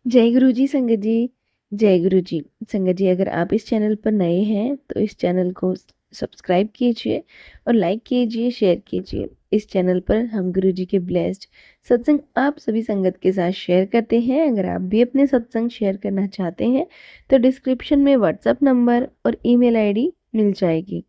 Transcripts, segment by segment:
जय गुरु जी संगत जी। जय गुरु जी। संगत जी, अगर आप इस चैनल पर नए हैं तो इस चैनल को सब्सक्राइब कीजिए और लाइक कीजिए, शेयर कीजिए। इस चैनल पर हम गुरु जी के ब्लेस्ड सत्संग आप सभी संगत के साथ शेयर करते हैं। अगर आप भी अपने सत्संग शेयर करना चाहते हैं तो डिस्क्रिप्शन में व्हाट्सएप नंबर और ईमेल आईडी मिल जाएगी।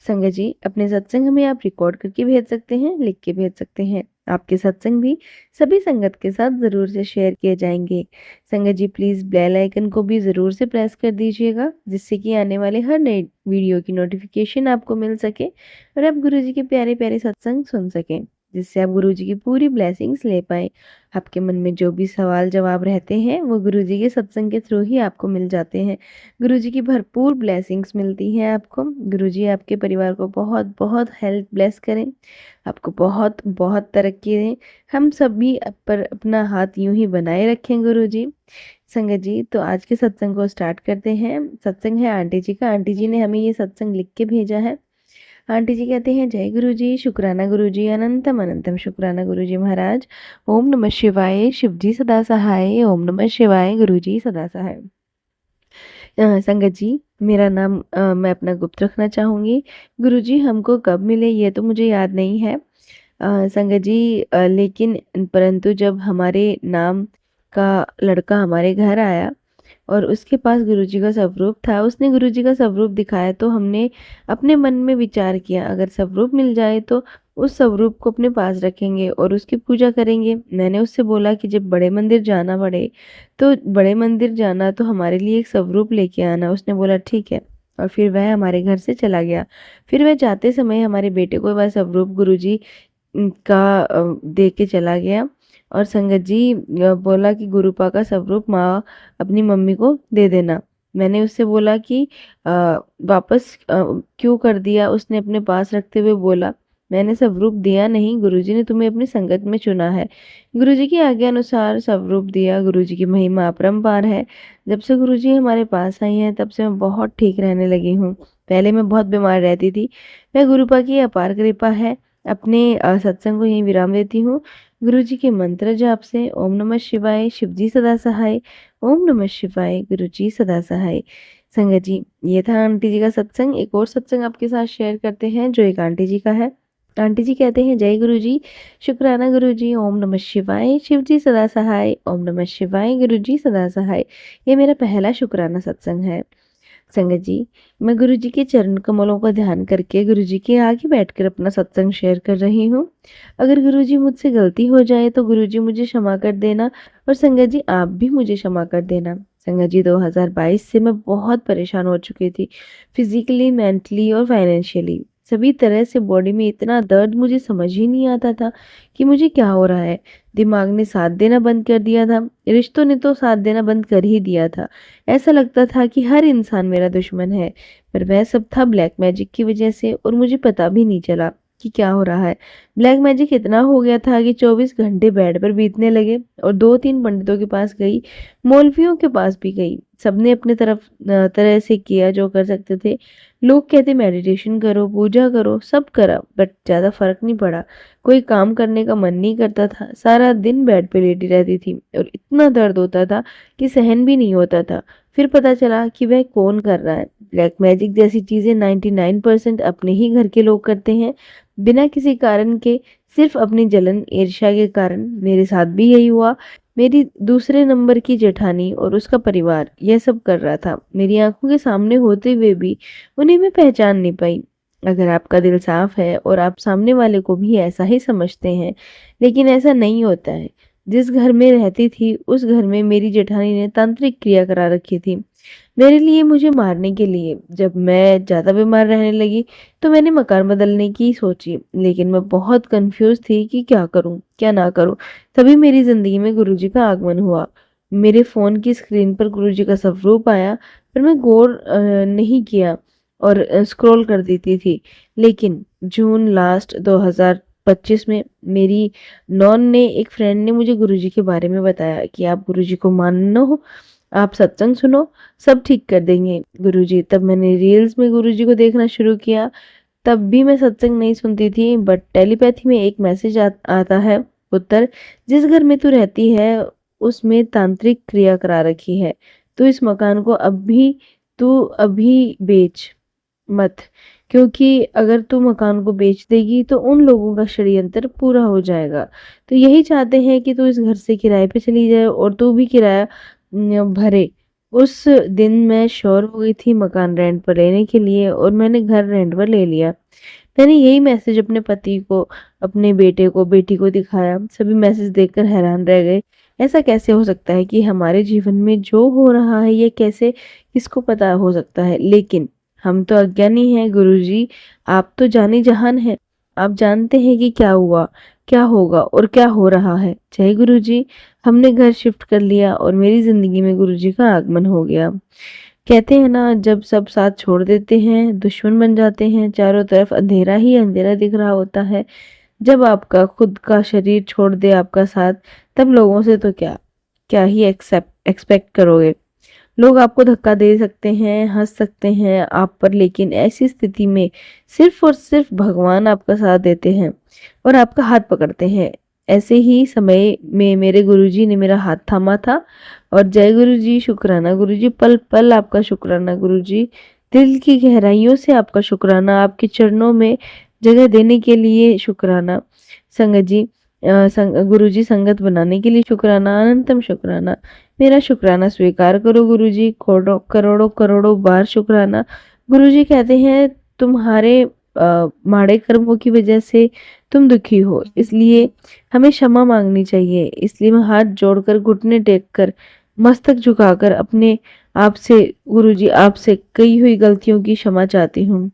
संगत जी, अपने सत्संग हमें आप रिकॉर्ड करके भेज सकते हैं, लिख के भेज सकते हैं। आपके सत्संग भी सभी संगत के साथ ज़रूर से शेयर किए जाएंगे। संगत जी, प्लीज़ बेल आइकन को भी ज़रूर से प्रेस कर दीजिएगा, जिससे कि आने वाले हर नए वीडियो की नोटिफिकेशन आपको मिल सके और आप गुरु जी के प्यारे प्यारे सत्संग सुन सकें, जिससे आप गुरु जी की पूरी ब्लेसिंग्स ले पाएँ। आपके मन में जो भी सवाल जवाब रहते हैं वो गुरु जी के सत्संग के थ्रू ही आपको मिल जाते हैं। गुरु जी की भरपूर ब्लेसिंग्स मिलती हैं आपको। गुरु जी आपके परिवार को बहुत बहुत हेल्थ ब्लेस करें, आपको बहुत बहुत तरक्की दें। हम सभी पर अपना हाथ यूं ही बनाए रखें गुरु जी। संगत जी, तो आज के सत्संग को स्टार्ट करते हैं। सत्संग है आंटी जी का। आंटी जी ने हमें ये सत्संग लिख के भेजा है। आंटी जी कहते हैं, जय गुरु जी, शुक्राना गुरु जी, अनंतम अनंतम शुक्राना गुरु जी महाराज। ओम नमः शिवाय, शिव जी सदा सहाय। ओम नमः शिवाय, गुरु जी सदा सहाय। संगत जी, मेरा नाम मैं अपना गुप्त रखना चाहूँगी। गुरु जी हमको कब मिले ये तो मुझे याद नहीं है संगत जी, लेकिन परंतु जब हमारे नाम का लड़का हमारे घर आया और उसके पास गुरुजी का स्वरूप था, उसने गुरुजी का स्वरूप दिखाया, तो हमने अपने मन में विचार किया, अगर स्वरूप मिल जाए तो उस स्वरूप को अपने पास रखेंगे और उसकी पूजा करेंगे। मैंने उससे बोला कि जब बड़े मंदिर जाना पड़े तो बड़े मंदिर जाना तो हमारे लिए एक स्वरूप लेके आना। उसने बोला ठीक है, और फिर वह हमारे घर से चला गया। फिर वह जाते समय हमारे बेटे को वह स्वरूप गुरुजी का दे के चला गया और संगत जी बोला कि गुरुपा का स्वरूप माँ अपनी मम्मी को दे देना। मैंने उससे बोला कि वापस क्यों कर दिया। उसने अपने पास रखते हुए बोला, मैंने स्वरूप दिया नहीं, गुरुजी ने तुम्हें अपनी संगत में चुना है। गुरुजी की आज्ञा अनुसार स्वरूप दिया। गुरुजी की महिमा अपरंपार है। जब से गुरुजी हमारे पास आई हैं तब से मैं बहुत ठीक रहने लगी हूँ। पहले मैं बहुत बीमार रहती थी। वह गुरुपा की अपार कृपा है। अपने सत्संग को यहीं विराम देती हूँ। गुरु जी के मंत्र जाप से ओम नमः शिवाय, शिव जी सदा सहाय। ओम नमः शिवाय, गुरु जी सदा सहाय। संगत जी, ये था आंटी जी का सत्संग। एक और सत्संग आपके साथ शेयर करते हैं जो एक आंटी जी का है। आंटी जी कहते हैं, जय गुरु जी, शुक्राना गुरु जी, ओम नमः शिवाय, शिव जी सदा सहाय। ओम नमः शिवाय, गुरु जी सदा सहाय। ये मेरा पहला शुक्राना सत्संग है। संगत जी, मैं गुरु जी के चरण कमलों का ध्यान करके गुरु जी के आगे बैठकर अपना सत्संग शेयर कर रही हूँ। अगर गुरु जी मुझसे गलती हो जाए तो गुरु जी मुझे क्षमा कर देना और संगत जी आप भी मुझे क्षमा कर देना। संगत जी, 2022 से मैं बहुत परेशान हो चुकी थी, फिजिकली, मेंटली और फाइनेंशियली। सभी तरह से बॉडी में इतना दर्द, मुझे समझ ही नहीं आता था कि मुझे क्या हो रहा है। दिमाग ने साथ देना बंद कर दिया था, रिश्तों ने तो साथ देना बंद कर ही दिया था। ऐसा लगता था कि हर इंसान मेरा दुश्मन है, पर वह सब था ब्लैक मैजिक की वजह से और मुझे पता भी नहीं चला कि क्या हो रहा है। ब्लैक मैजिक इतना हो गया था कि 24 घंटे बेड पर बीतने लगे और 2-3 पंडितों के पास गई, मौलवियों के पास भी गई। सबने अपने तरह से किया जो कर सकते थे। लोग कहते मेडिटेशन करो, पूजा करो, सब करा, बट ज़्यादा फर्क नहीं पड़ा। कोई काम करने का मन नहीं करता था। सारा दिन बेड पे लेटी रहती थी और इतना दर्द होता था कि सहन भी नहीं होता था। फिर पता चला कि वह कौन कर रहा है। ब्लैक मैजिक जैसी चीजें 99% अपने ही घर के लोग करते हैं, बिना किसी कारण के, सिर्फ अपनी जलन ईर्ष्या के कारण। मेरे साथ भी यही हुआ। मेरी दूसरे नंबर की जेठानी और उसका परिवार यह सब कर रहा था। मेरी आंखों के सामने होते हुए भी उन्हें मैं पहचान नहीं पाई। अगर आपका दिल साफ है और आप सामने वाले को भी ऐसा ही समझते हैं, लेकिन ऐसा नहीं होता है। जिस घर में रहती थी उस घर में मेरी जेठानी ने तांत्रिक क्रिया करा रखी थी मेरे लिए, मुझे मारने के लिए। जब मैं ज़्यादा बीमार रहने लगी तो मैंने मकान बदलने की सोची, लेकिन मैं बहुत कंफ्यूज थी कि क्या करूं क्या ना करूं। तभी मेरी ज़िंदगी में गुरुजी का आगमन हुआ। मेरे फ़ोन की स्क्रीन पर गुरुजी का स्वरूप आया, पर मैं गौर नहीं किया और स्क्रॉल कर देती थी। लेकिन जून लास्ट 2025 में मेरी नॉन ने, एक फ्रेंड ने मुझे गुरुजी के बारे में बताया कि आप गुरुजी को मानो, आप सत्संग सुनो, सब ठीक कर देंगे गुरुजी। तब मैंने रील्स में गुरुजी को देखना शुरू किया। तब भी मैं सत्संग नहीं सुनती थी, बट टेलीपैथी में एक मैसेज आता है, उत्तर, जिस घर में तू रहती है उसमें तांत्रिक क्रिया करा रखी है, तो इस मकान को अभी बेच मत, क्योंकि अगर तू मकान को बेच देगी तो उन लोगों का षड्यंत्र पूरा हो जाएगा। तो यही चाहते हैं कि तू इस घर से किराए पे चली जाए और तू भी किराया भरे। उस दिन मैं श्योर हो गई थी मकान रेंट पर लेने के लिए और मैंने घर रेंट पर ले लिया। मैंने यही मैसेज अपने पति को, अपने बेटे को, बेटी को दिखाया। सभी मैसेज देखकर हैरान रह गए। ऐसा कैसे हो सकता है कि हमारे जीवन में जो हो रहा है ये कैसे किसको पता हो सकता है? लेकिन हम तो अज्ञानी हैं गुरुजी, आप तो जाने जहान हैं। आप जानते हैं कि क्या हुआ, क्या होगा और क्या हो रहा है। जय गुरुजी। हमने घर शिफ्ट कर लिया और मेरी जिंदगी में गुरुजी का आगमन हो गया। कहते हैं ना, जब सब साथ छोड़ देते हैं दुश्मन बन जाते हैं, चारों तरफ अंधेरा ही अंधेरा दिख रहा होता है। जब आपका खुद का शरीर छोड़ दे आपका साथ, तब लोगों से तो क्या क्या ही एक्सपेक्ट करोगे। लोग आपको धक्का दे सकते हैं, हंस सकते हैं आप पर, लेकिन ऐसी स्थिति में सिर्फ और सिर्फ भगवान आपका साथ देते हैं और आपका हाथ पकड़ते हैं। ऐसे ही समय में मेरे गुरुजी ने मेरा हाथ थामा था। और जय गुरुजी, शुक्राना गुरुजी, पल पल आपका शुक्राना गुरुजी, दिल की गहराइयों से आपका शुक्राना, आपके चरणों में जगह देने के लिए शुक्राना। संगत जी, गुरुजी संगत बनाने के लिए शुक्राना, अनंतम शुक्राना। मेरा शुक्राना स्वीकार करो गुरुजी, करोड़ों करोड़ों करोड़ों बार शुक्राना। गुरुजी कहते हैं तुम्हारे माड़े कर्मों की वजह से तुम दुखी हो, इसलिए हमें क्षमा मांगनी चाहिए। इसलिए मैं हाथ जोड़कर, घुटने टेक कर, मस्तक झुकाकर अपने आप से, गुरुजी आपसे कई हुई गलतियों की क्षमा चाहती हूँ।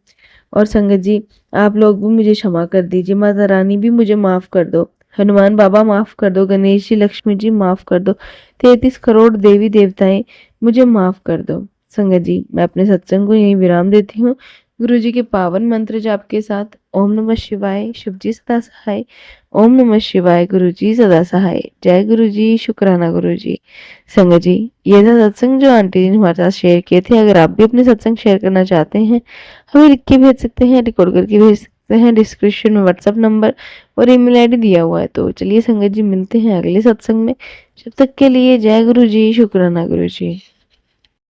और संगत जी, आप लोग भी मुझे क्षमा कर दीजिए। माता रानी भी मुझे माफ कर दो, हनुमान बाबा माफ कर दो, गणेश जी, लक्ष्मी जी माफ कर दो, 33 करोड़ देवी देवताएं मुझे माफ कर दो। संगत जी, मैं अपने सत्संग को यहीं विराम देती हूँ। गुरु जी के पावन मंत्र जाप के साथ। ओम नमः शिवाय, शिव जी सदा सहाय। ओम नमः शिवाय, गुरु जी सदा सहाय। जय गुरु जी, शुक्राना गुरु जी। संगत जी, ये था सत्संग जो आंटी जी ने हमारे साथ शेयर किए थे। अगर आप भी अपने सत्संग शेयर करना चाहते हैं, हमें लिख के भेज सकते हैं, रिकॉर्ड करके भेज सकते हैं। डिस्क्रिप्शन में व्हाट्सएप नंबर और ईमेल आईडी दिया हुआ है। तो चलिए संगत जी, मिलते हैं अगले सत्संग में। जब तक के लिए जय गुरु जी, शुक्राना गुरु जी।